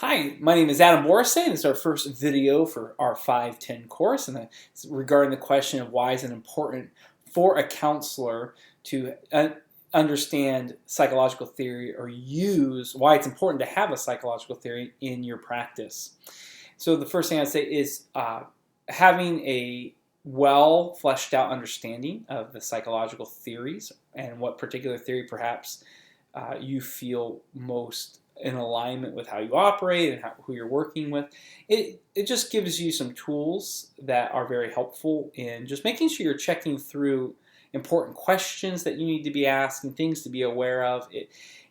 Hi, my name is Adam Morrissey, and this is our first video for our 510 course, and it's regarding the question of why is it important for a counselor to understand psychological theory or why it's important to have a psychological theory in your practice. So the first thing I'd say is having a well fleshed out understanding of the psychological theories and what particular theory perhaps you feel most in alignment with how you operate and who you're working with. It just gives you some tools that are very helpful in just making sure you're checking through important questions that you need to be asking, things to be aware of.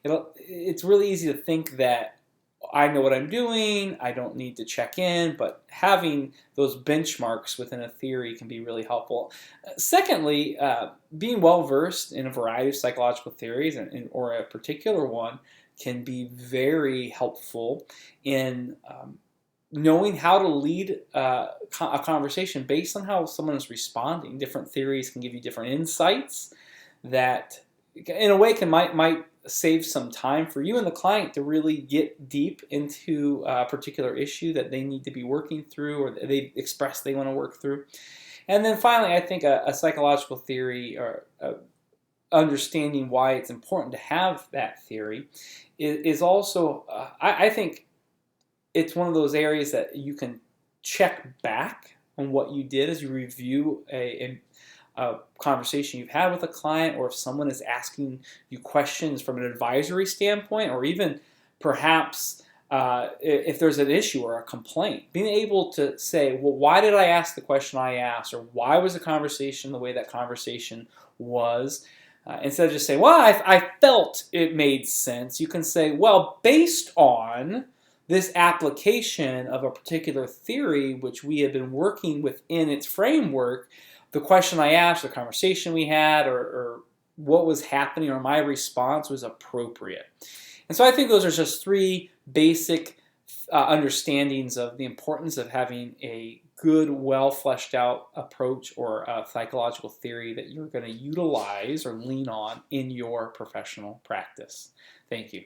It's really easy to think that I know what I'm doing, I don't need to check in, but having those benchmarks within a theory can be really helpful. Secondly, being well versed in a variety of psychological theories or a particular one can be very helpful in knowing how to lead a conversation based on how someone is responding. Different theories can give you different insights that in a way might save some time for you and the client to really get deep into a particular issue that they need to be working through or they express they want to work through. And then finally, I think a psychological theory or understanding why it's important to have that theory is also, I think it's one of those areas that you can check back on what you did as you review a conversation you've had with a client, or if someone is asking you questions from an advisory standpoint, or even perhaps if there's an issue or a complaint, being able to say, well, why did I ask the question I asked, or why was the conversation the way that conversation was? Instead of just saying, well, I felt it made sense, you can say, well, based on this application of a particular theory which we have been working within its framework, the question I asked, the conversation we had, or what was happening, or my response was appropriate. And so I think those are just three basic understandings of the importance of having a good, well fleshed out approach or a psychological theory that you're going to utilize or lean on in your professional practice. Thank you.